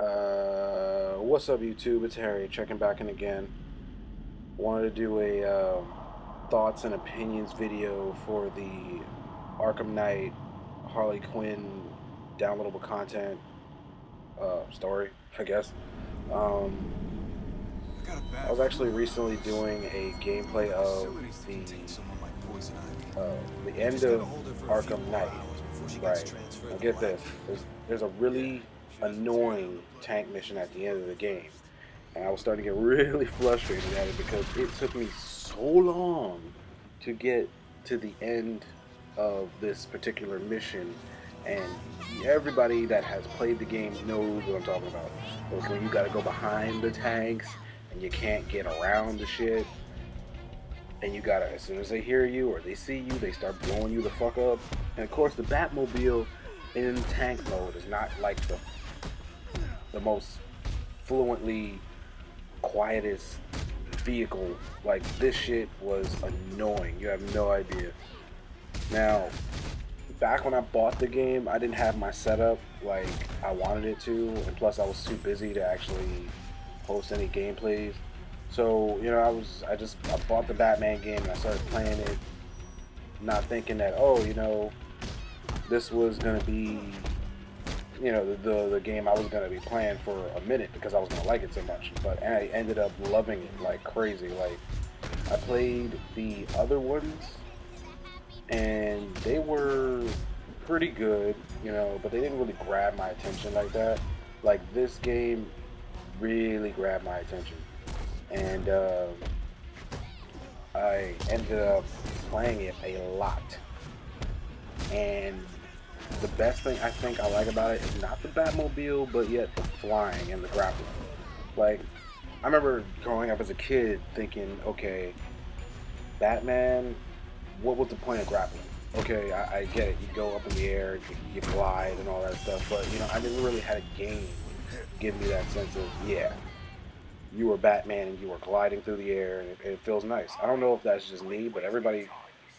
What's up, YouTube? It's Harry checking back in again. Wanted to do a thoughts and opinions video for the Arkham Knight Harley Quinn downloadable content story, I guess. Um, I was actually recently doing a gameplay of the end of Arkham Knight. Right. Now get this. There's a really annoying tank mission at the end of the game. And I was starting to get really frustrated at it because it took me so long to get to the end of this particular mission. And everybody that has played the game knows what I'm talking about. Like when you gotta go behind the tanks and you can't get around the shit. And you gotta, as soon as they hear you or they see you, they start blowing you the fuck up. And of course, the Batmobile in tank mode is not like the most fluently quietest vehicle. Like, this shit was annoying. You have no idea. Now, back when I bought the game, I didn't have my setup like I wanted it to, and plus I was too busy to actually post any gameplays. So, you know, I bought the Batman game and I started playing it, not thinking that, oh, you know, this was gonna be, you know, the game I was gonna be playing for a minute because I was gonna like it so much. But I ended up loving it like crazy. Like, I played the other ones and they were pretty good, you know, but they didn't really grab my attention like that. Like, this game really grabbed my attention. And I ended up playing it a lot. And the best thing I think I like about it is not the Batmobile, but yet the flying and the grappling. Like, I remember growing up as a kid thinking, okay, Batman, what was the point of grappling? Okay, I get it. You go up in the air, you glide and all that stuff, but, you know, I didn't really have a game give me that sense of, yeah, you were Batman and you were gliding through the air and it feels nice. I don't know if that's just me, but everybody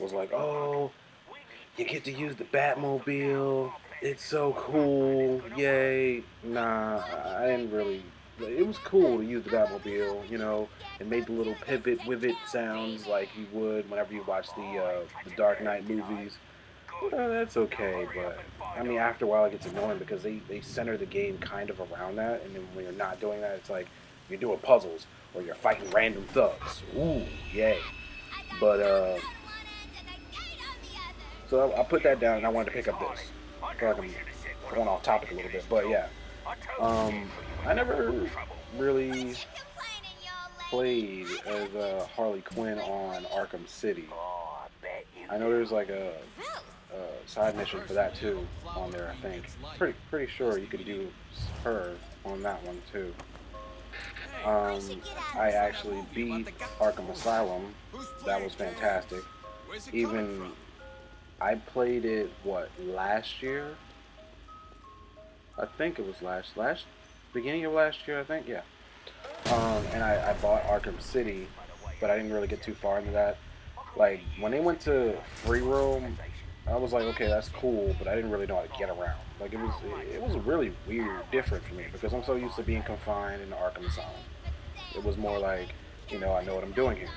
was like, oh, you get to use the Batmobile. It's so cool. Yay. Nah, I didn't really. It was cool to use the Batmobile, you know. It made the little pivot, wivet sounds like you would whenever you watch the Dark Knight movies. Well, that's okay, but I mean, after a while it gets annoying because they center the game kind of around that, and then when you're not doing that, it's like you're doing puzzles or you're fighting random thugs. Ooh, yay. But so I put that down and I wanted to pick up this. I feel like I'm going off topic a little bit, but yeah. I never really played as Harley Quinn on Arkham City. I know there's like a side mission for that too on there. I think pretty sure you could do her on that one too. I actually beat Arkham Asylum. That was fantastic. Even I played it last year? I think it was last beginning of last year. I think, yeah. And I bought Arkham City, but I didn't really get too far into that. Like, when they went to free roam, I was like, okay, that's cool, but I didn't really know how to get around. Like, it was really weird, different for me because I'm so used to being confined in the Arkham Asylum. It was more like, you know, I know what I'm doing here.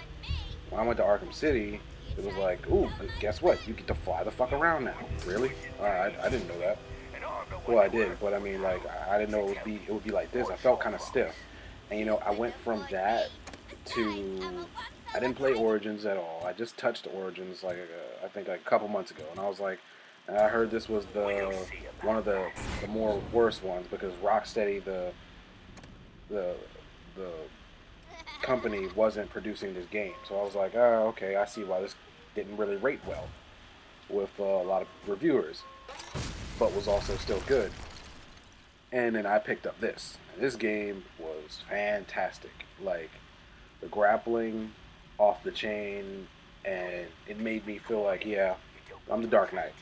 When I went to Arkham City, it was like, ooh, guess what? You get to fly the fuck around now. Really? I didn't know that. Well, I did, but I mean, like, I didn't know it would be like this. I felt kind of stiff, and you know, I went from that to I didn't play Origins at all. I just touched Origins like I think like a couple months ago, and I was like, and I heard this was one of the more worse ones because Rocksteady the the company wasn't producing this game. So I was like, oh, okay, I see why this didn't really rate well with a lot of reviewers, but was also still good. And then I picked up this. And this game was fantastic. Like, the grappling off the chain, and it made me feel like, yeah, I'm the Dark Knight.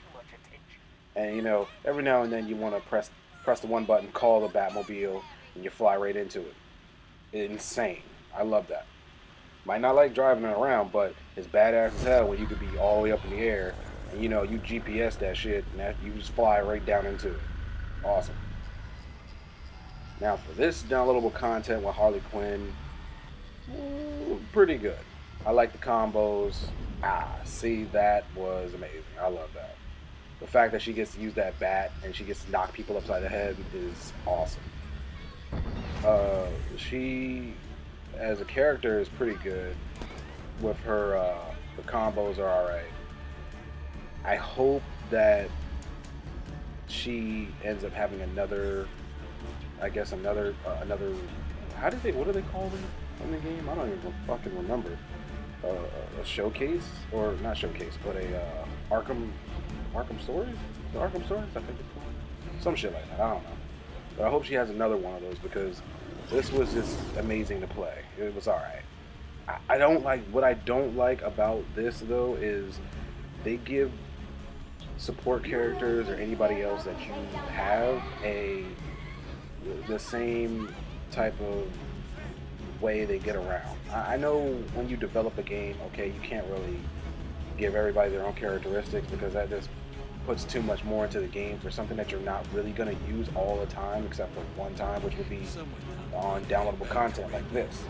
And you know, every now and then you want to press the one button, call the Batmobile, and you fly right into it. Insane. I love that. Might not like driving it around, but it's badass as hell when you could be all the way up in the air and you know you GPS that shit and you just fly right down into it. Awesome. Now for this downloadable content with Harley Quinn, pretty good. I like the combos. See, that was amazing. I love that. The fact that she gets to use that bat and she gets to knock people upside the head is awesome. She, as a character, is pretty good. With her, the combos are all right. I hope that she ends up having another, I guess another. What do they call them in the game? I don't even fucking remember. A showcase or not showcase, but a Arkham Stories. The Arkham Stories, I think it's called. Some shit like that. I don't know. But I hope she has another one of those because this was just amazing to play. It was all right. I don't like what I don't like about this though is they give support characters or anybody else that you have the same type of way they get around. I know when you develop a game, okay, you can't really give everybody their own characteristics because that just puts too much more into the game for something that you're not really going to use all the time except for one time, which would be on downloadable content like this.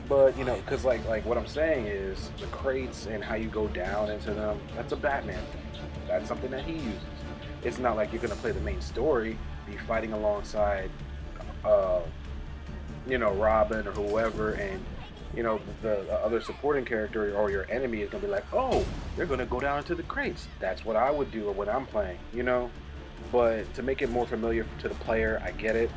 But you know, because like what I'm saying is the crates and how you go down into them, that's a Batman thing. That's something that he uses. It's not like you're going to play the main story, be fighting alongside Robin or whoever, and the other supporting character or your enemy is gonna be like, oh, they're gonna go down into the crates. That's what I would do when I'm playing, But to make it more familiar to the player, I get it,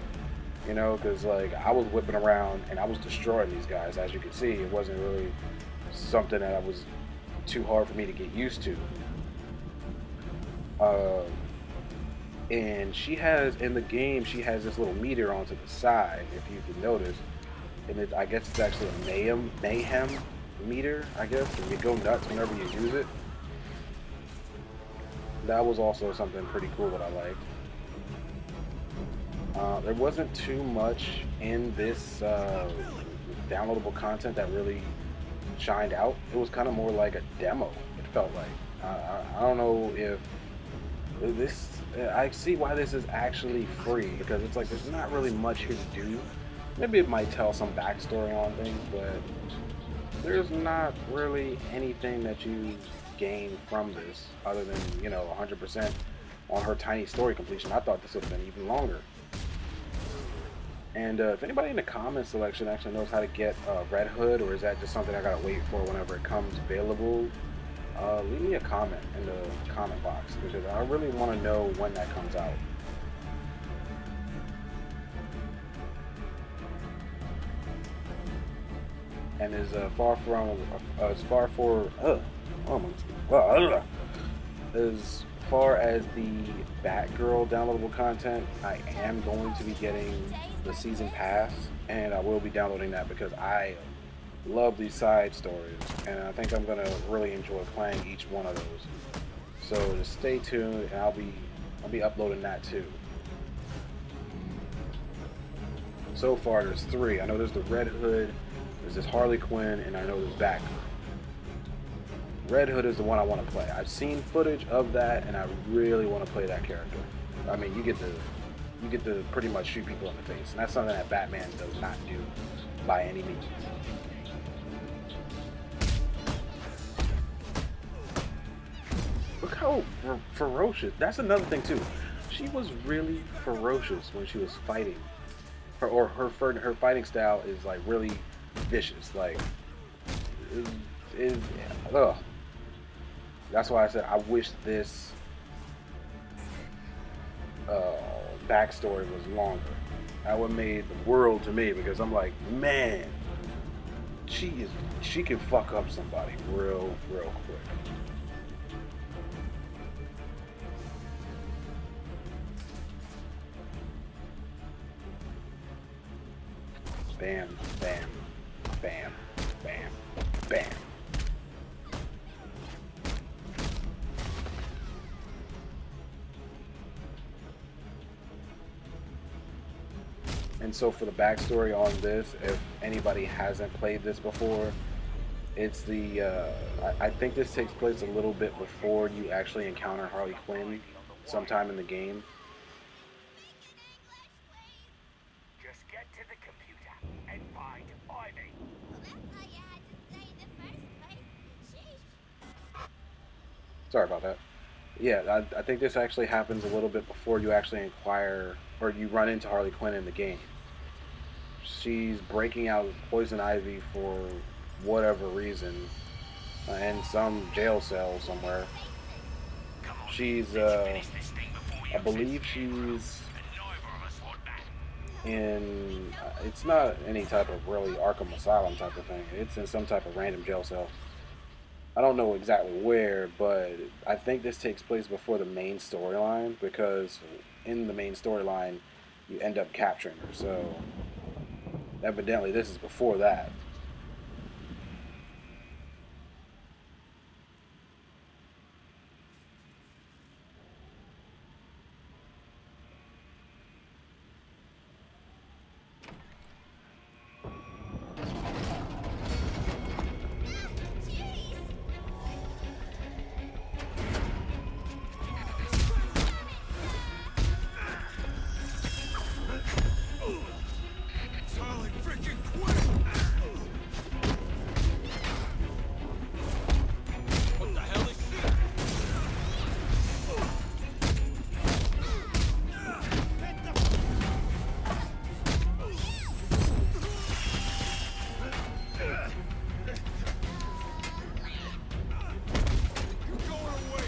because like I was whipping around and I was destroying these guys. As you can see, it wasn't really something that was too hard for me to get used to. And she has in the game, she has this little meter onto the side, if you can notice. And I guess it's actually a mayhem meter, I guess, and you go nuts whenever you use it. That was also something pretty cool that I liked. There wasn't too much in this downloadable content that really shined out. It was kind of more like a demo, it felt like. I don't know if this... I see why this is actually free, because it's like there's not really much here to do. Maybe it might tell some backstory on things, but there's not really anything that you gain from this other than, 100% on her tiny story completion. I thought this would have been even longer. And if anybody in the comment selection actually knows how to get Red Hood, or is that just something I gotta wait for whenever it comes available, leave me a comment in the comment box, because I really want to know when that comes out. And as far as the Batgirl downloadable content, I am going to be getting the season pass, and I will be downloading that because I love these side stories, and I think I'm gonna really enjoy playing each one of those. So just stay tuned, and I'll be uploading that too. So far, there's 3. I know there's the Red Hood, there's this Harley Quinn, and I know there's Batgirl. Red Hood is the one I want to play. I've seen footage of that, and I really want to play that character. I mean, you get to pretty much shoot people in the face, and that's something that Batman does not do by any means. Look how ferocious. That's another thing too. She was really ferocious when she was fighting. Her fighting style is like really vicious. Like, ugh. That's why I said I wish this backstory was longer. That would have made the world to me, because I'm like, man, she can fuck up somebody real quick. Bam, bam, bam, bam, bam. And so for the backstory on this, if anybody hasn't played this before, it's I think this takes place a little bit before you actually encounter Harley Quinn sometime in the game. Sorry about that. Yeah, I think this actually happens a little bit before you actually inquire or you run into Harley Quinn in the game. She's breaking out of Poison Ivy for whatever reason in some jail cell somewhere. She's, I believe she's in, it's not any type of really Arkham Asylum type of thing. It's in some type of random jail cell. I don't know exactly where, but I think this takes place before the main storyline because in the main storyline, you end up capturing her. So evidently, this is before that. Harley freaking Quinn! What the hell is she? You're going away!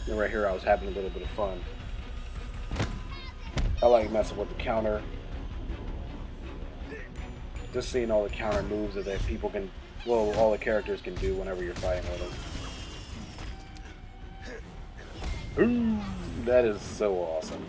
And right here, I was having a little bit of fun. I like messing with the counter. Just seeing all the counter moves that people can, well, all the characters can do whenever you're fighting with them. Ooh, that is so awesome.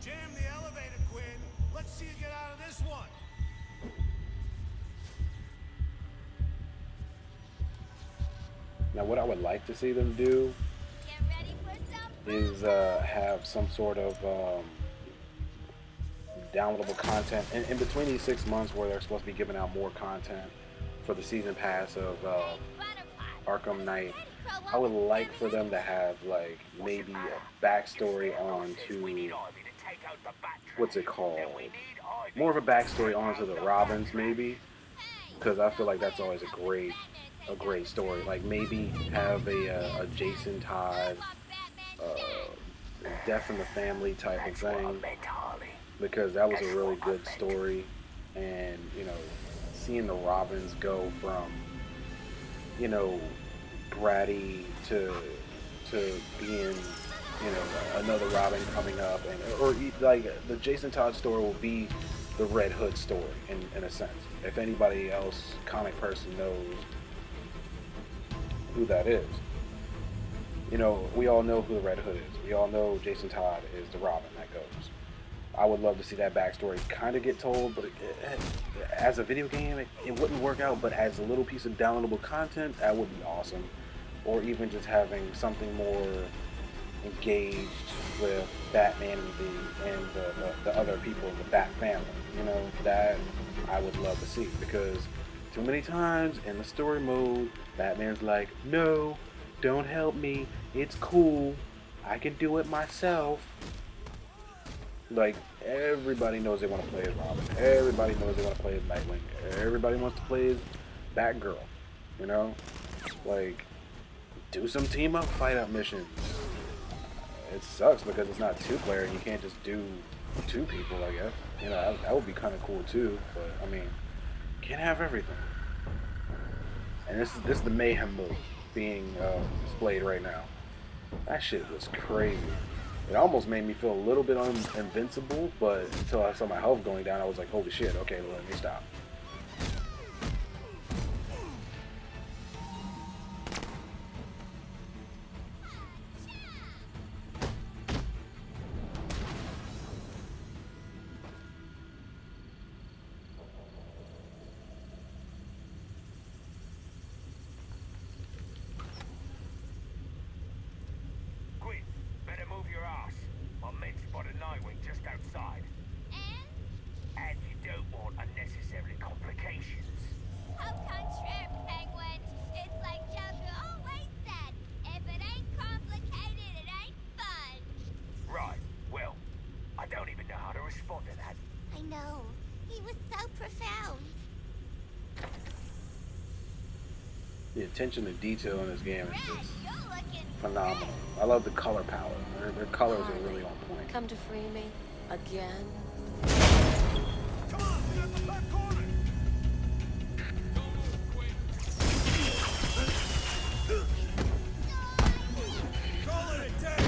Jam the elevator, Quinn. Let's see you get out of this one. Now, what I would like to see them do is have some sort of downloadable content in between these 6 months where they're supposed to be giving out more content for the season pass of Arkham Knight. I would like for them to have like maybe a backstory on to what's it called? More of a backstory onto the Robins maybe, because I feel like that's always a great story. Like maybe have a Jason Todd death in the family type of thing, because that was a really good story, and you know, seeing the Robins go from bratty to being another Robin coming up, and or like the Jason Todd story will be the Red Hood story in a sense. If anybody else comic person knows who that is, we all know who the Red Hood is. We all know Jason Todd is the Robin that goes. I would love to see that backstory kind of get told, but as a video game, it wouldn't work out. But as a little piece of downloadable content, that would be awesome. Or even just having something more engaged with Batman and the other people in the Bat family. That I would love to see, because too many times in the story mode, Batman's like, no, don't help me. It's cool. I can do it myself. Like, everybody knows they want to play as Robin. Everybody knows they want to play as Nightwing. Everybody wants to play as Batgirl. Like, do some team up fight out missions. It sucks because it's not two-player and you can't just do two people, I guess. That would be kind of cool too, but I mean, can't have everything. And this is the mayhem move being displayed right now. That shit was crazy. It almost made me feel a little bit invincible, but until I saw my health going down, I was like, holy shit, okay, let me stop. Quinn, better move your ass. My men spotted Nightwing just outside. And you don't want unnecessary complications. Hold on, trip, Penguin. It's like Joker always said. If it ain't complicated, it ain't fun. Right, well, I don't even know how to respond to that. I know. He was so profound. The attention to detail in this game is Red, just you're looking phenomenal. I love the color palette. Their colors are really on point. Come to free me again? Come on, we got the back corner. Calling it day.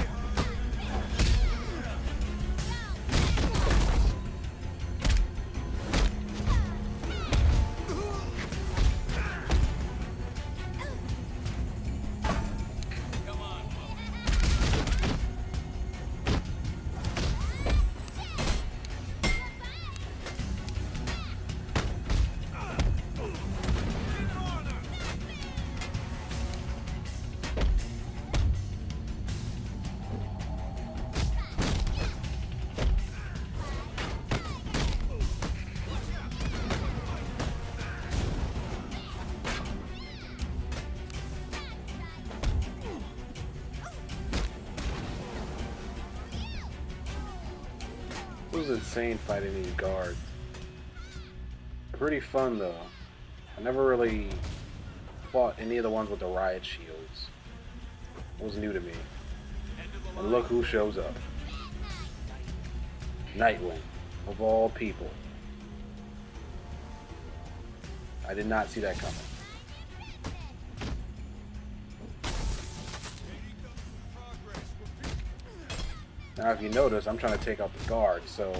It was insane fighting these guards. Pretty fun though. I never really fought any of the ones with the riot shields. It was new to me. And look who shows up. Nightwing, of all people. I did not see that coming. Now if you notice, I'm trying to take out the guards so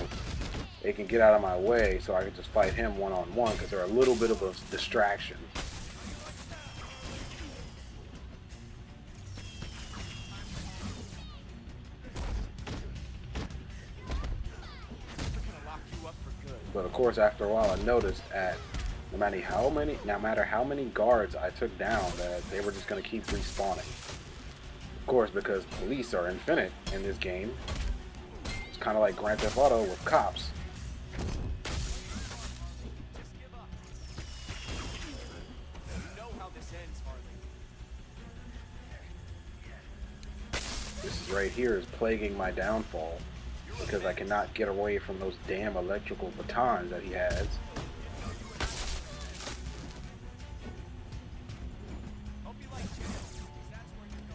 they can get out of my way so I can just fight him one-on-one because they're a little bit of a distraction. But of course, after a while, I noticed no matter how many guards I took down, that they were just going to keep respawning. Of course, because police are infinite in this game. It's kind of like Grand Theft Auto with cops. Just give up. You know how this ends, Harley. This right here is plaguing my downfall because I cannot get away from those damn electrical batons that he has.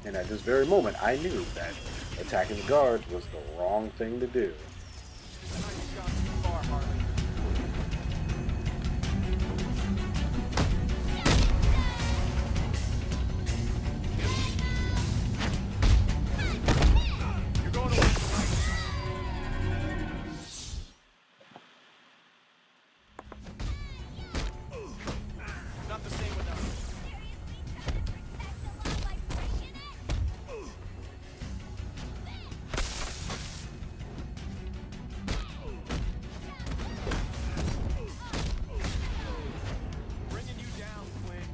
And at this very moment, I knew that attacking the guards was the wrong thing to do. Not the same without us. Bringing you down, Quinn.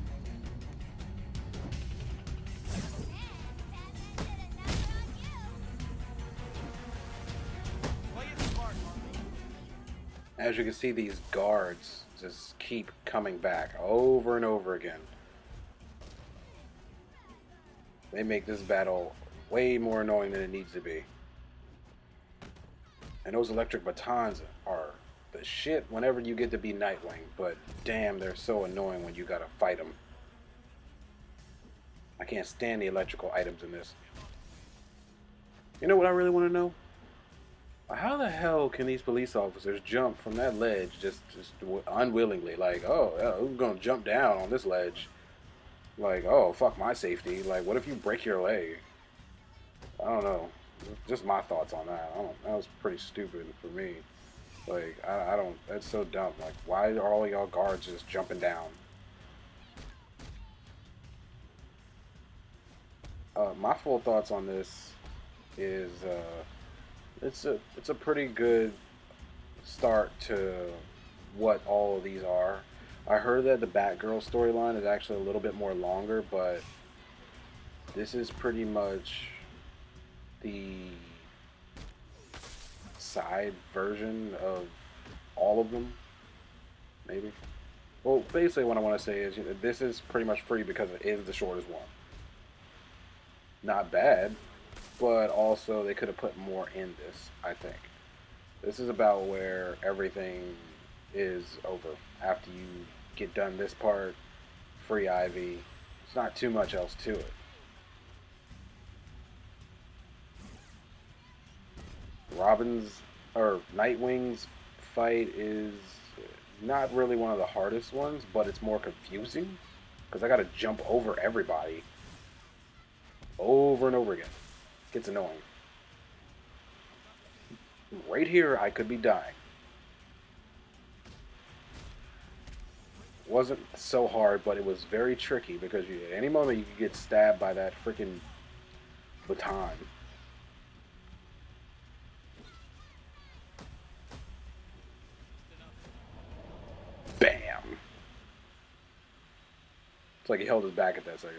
Play it smart, Harley. As you can see, these guards just keep coming back over and over again. They make this battle way more annoying than it needs to be. And those electric batons are the shit whenever you get to be Nightwing, but damn, they're so annoying when you gotta fight them. I can't stand the electrical items in this. You know what I really want to know? How the hell can these police officers jump from that ledge just unwillingly? Like, oh, yeah, we're gonna jump down on this ledge. Like, oh, fuck my safety. Like, what if you break your leg? I don't know. Just my thoughts on that. I don't, that was pretty stupid for me. Like, I don't, that's so dumb. Like, why are all y'all guards just jumping down? My full thoughts on this is it's a pretty good start to what all of these are. I heard that the Batgirl storyline is actually a little bit more longer, but this is pretty much the side version of all of them, maybe. Well, basically, what I want to say is, this is pretty much free because it is the shortest one. Not bad, but also they could have put more in this, I think. This is about where everything is over. After you get done this part, free Ivy. It's not too much else to it. Robin's or Nightwing's fight is not really one of the hardest ones, but it's more confusing because I gotta jump over everybody over and over again. Gets annoying. Right here, I could be dying. Wasn't so hard, but it was very tricky because at any moment you could get stabbed by that freaking baton. Bam! It's like he held his back at that second.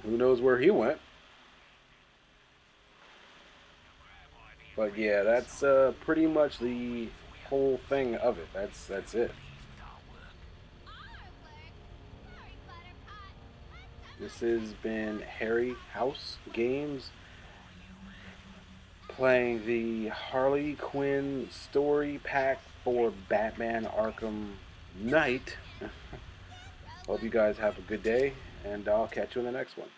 Who knows where he went? But yeah, that's pretty much the whole thing of it. That's it. This has been Harry House Games playing the Harley Quinn story pack for Batman Arkham Knight. Hope you guys have a good day, and I'll catch you in the next one.